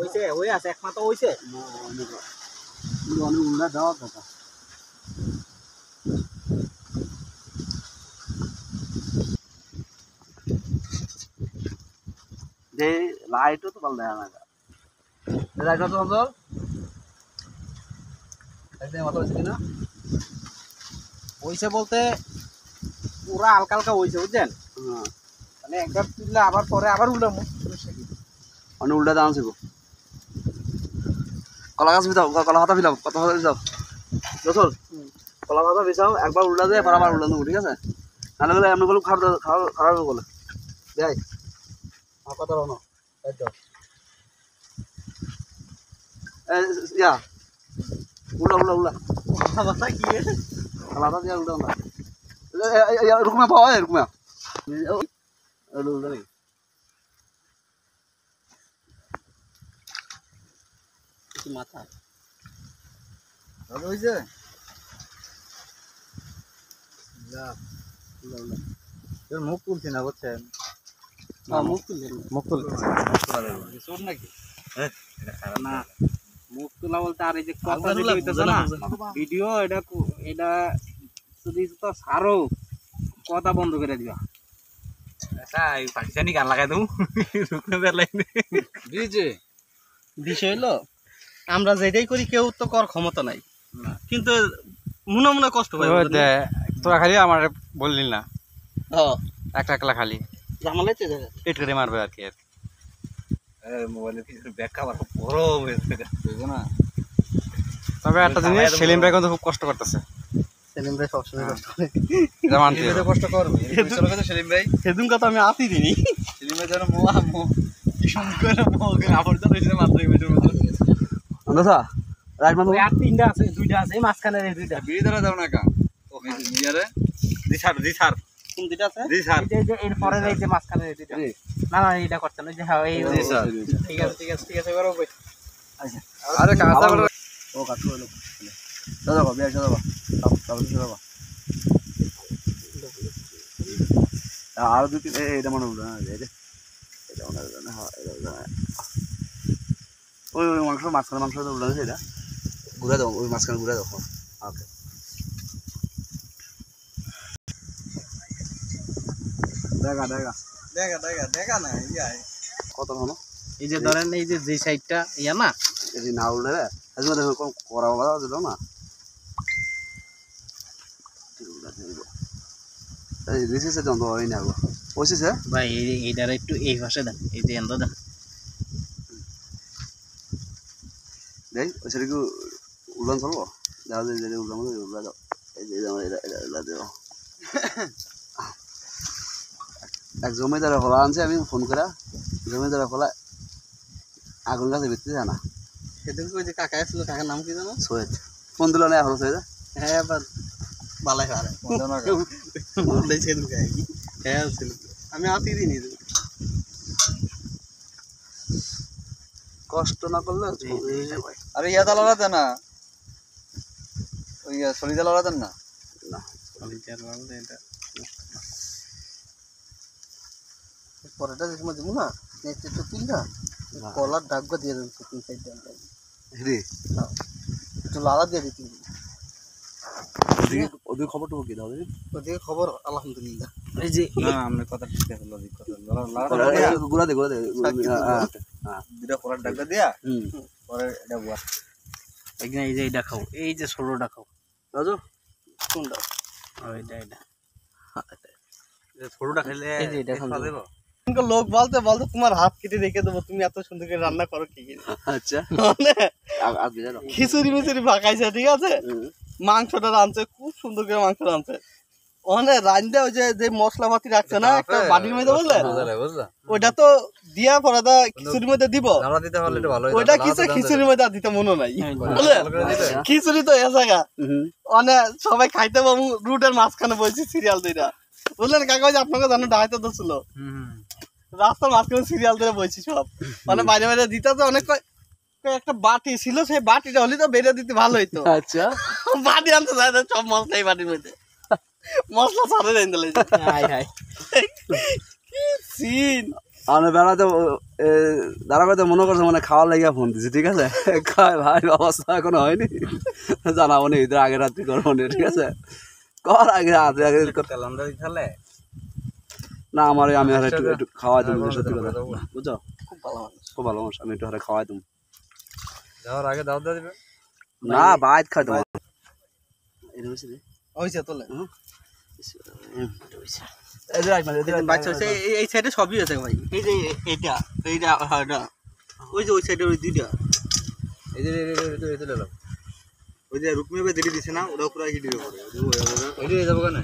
ওইছে ওই আছে একমাত্র ওইছে না অনেক উল্টা দেওয়া কথা যে লাইটও তো ভালো দেখা না লাইট তো অঞ্চল একদম মাথা হয়েছে কিনা ওইছে বলতে পুরা হালকা হালকা ওইছে বুঝছেন মানে একবার তুললে আবার পরে আবার উল্টামো অনেক উল্টা দাম ছিল কলা গাছ বিছাও কলা পাতা ফিলাও কত পাতা বিছাও যশোর কলা পাতা বিছাও একবার উল্টা দেয় পর আবার উল্টা দেবো ঠিক আছে নাহলে বলে এমনি বলে খারাপ বলে দেয় আমার কথা রনো ইয়া উল্টা উল্টা উল্টা কথা কি কলা পাতা দিয়া উল্টা উল্টা রুকমা পাওয়া যায় রুকমা উল্টা নেই মাথা ভালো হয়েছে মুখ তুলছি না বুঝছেন মুখ তুলছি নাকি না মুখ তোলা বলতে আর এই যে কথা যেটা হইতেছে না ভিডিও এটা এটা যদি তো সারো কথা বন্ধ করে দিবা এই পাকিস্তানি গান লাগাই দেবো বিষয় হলো আমরা যেটাই করি কেউ তো কর ক্ষমতা নাই কিন্তু মনে মনে কষ্ট পাই তোরা খালি আমার বললি না হ্যাঁ একটা একলা খালি জামালাইতে পেট করে মারবে আর কি মোবাইলের পিছনে ব্যাখ্যা বড় হয়েছে না তবে একটা জিনিস সেলিম ভাই কিন্তু খুব কষ্ট করতেছে সেলিম ভাই সবসময় কষ্ট করে এটা মানতে হবে কষ্ট করবে সেলিম ভাই সেদিন কথা আমি আসি দিনি সেলিম ভাই যেন কি সুন্দর আবর্জনা হয়েছে মাত্র মিটার মতো আচ্ছা রাইট মানে আর তিনটা আছে দুইটা আছে এই মাঝখানে এই দুইটা বিড়ি ধরা যাও না কা মিয়ারে জি স্যার কোন দুইটা আছে জি স্যার এই যে এর পরে এই যে মাঝখানে এই দুইটা না না এইটা করছেন ওই যে হ্যাঁ এই জি স্যার ঠিক আছে ঠিক আছে ঠিক আছে এবার ওই আচ্ছা আরে কাঁচা ও কাটু হলো দাদা বিয়া দাদা তাহলে দাদা আর দুই তিন এটা মনে হলো না রে এটা মনে হলো না হ্যাঁ এটা ওই মাংস মাছখানে মাংস তো উল্টা এটা ঘুরে দাও ওই মাছখানে ঘুরে দাও ওকে দেখা দেখা দেখা দেখা দেখা না কত হলো এই যে ধরেন এই যে যে সাইডটা ইয়া না এই না উল্টা রে আজকে দেখো কোন করা বাবা দিল না এই দিস ইজ দন্ত হয় না গো ওইছে ভাই এইটার একটু এই পাশে দেন এই যে এন্ড দেন দেই ওই সেটা কি উড়ান চলবো দাও যে উড়ান উড়া দাও এই যে আমার এটা দাও এক জমিদার হলা আনছে আমি ফোন করা জমিদার হলা আগুন গাছে ভিত্তি জানা সেদিন কই যে কাকা আসলো কাকার নাম কি জানো সৈয়দ ফোন দিল না হলো সৈয়দ হ্যাঁ এবার বালাই হারে বললেই সেদিন কাই হ্যাঁ ছিল আমি আসি দিনি কষ্ট না করলে আরে ইয়া দালালা দেন না ওই সলি দালালা দেন না না বিচার বলতে এটা পরেটা যে সময় দেবো না নেক্সট একটু তুলনা কলার ডাকবা দিয়ে দেবো তিন সাইড রে একটু লালা দিয়ে দিতে ওদের খবরটুকু কি দাও ওদিকে খবর আলহামদুলিল্লাহ এই যে না আমরা কথা ঠিক আছে লজিক কথা গুলা দে হ্যাঁ দুটা কলার ডাকা দিয়া পরে এটা বুয়া একদিন এই যে এটা খাও এই যে ষোলোটা খাও রাজু কোনটা এটা এটা ছোটটা খেলে এই যে এটা খাও দেবো লোক বলতে বলতে তোমার হাত কেটে রেখে দেবো তুমি এত সুন্দর করে রান্না করো কি আচ্ছা খিচুড়ি মিচুড়ি পাকাইছে ঠিক আছে মাংসটা রাঁধছে খুব সুন্দর করে মাংস রাঁধছে ওখানে রাঁধতে ওই যে মশলা পাতি রাখছে না একটা বাটির মধ্যে বুঝলেন ওইটা তো দিয়া পরে তো খিচুড়ির মধ্যে দিব ওইটা কিছু খিচুড়ির মধ্যে দিতে মনে নাই বুঝলেন খিচুড়ি তো এসে গা মানে সবাই খাইতে পাবো রুটের মাঝখানে বলছি সিরিয়াল দুইটা বুঝলেন কাকা যে আপনাকে জানো ডাইতে তো ছিল রাস্তার মাঝখানে সিরিয়াল ধরে বলছি সব মানে বাইরে বাইরে দিতে তো অনেক একটা বাটি ছিল সেই বাটিটা হলে তো বেড়ে দিতে ভালো হইতো আচ্ছা বাটি আনতে যায় সব মশলা এই বাটির মধ্যে মশলা সারে দেন দিলে সিন আমার বেড়াতে দাঁড়াবে মনে করছে মানে খাওয়ার লাগিয়া ফোন দিছি ঠিক আছে খায় ভাই অবস্থা এখনো হয়নি জানাবো নি ঈদের আগে রাত্রি করবো নি ঠিক আছে কর আগে রাত্রে আগে না আমার আমি আর একটু খাওয়াই দেবো সত্যি কথা বুঝছো খুব ভালো মানুষ আমি একটু হারে খাওয়াই দেবো যাওয়ার আগে দাও দিবে না বাইত খাই দেবো হইছে তোলে বাচ্চা এই সাইডে সবই আছে ভাই এই যে এইটা ওই যে ওই সাইডে ওই দুইটা এই যে ওই যে রুকমিবে দিদি দিছে না ওটা পুরো হিট হয়ে পড়ে ওই যাবো কেন